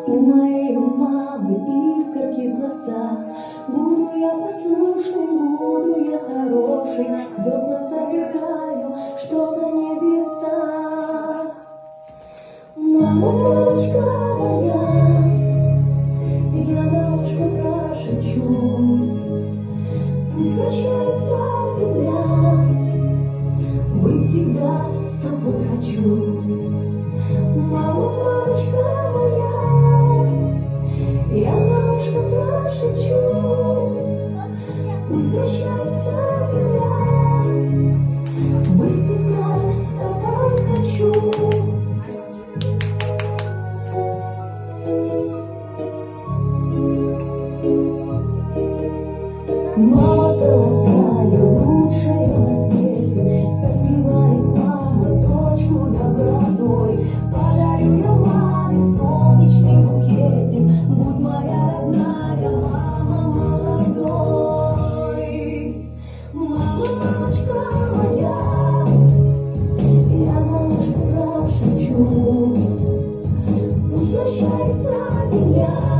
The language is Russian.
У моей мамы искорки в глазах. Буду я послушным, буду я хороший, звезд насобираю, что на небесах. Мама, мамочка моя, я на ушко прошепчу, пусть вращается земля, быть всегда с тобой хочу. Мама, мамочка моя, я на ушко прошепчу, пусть вращается земля, быть всегда с тобой хочу. Мама золотая, лучшая на свете, согревает мама дочку добротой. Подарю я маме солнечный букетик, будь моя родная мама молодой. Мама, мамочка моя, я мамочку прошепчу, пусть вращается земля.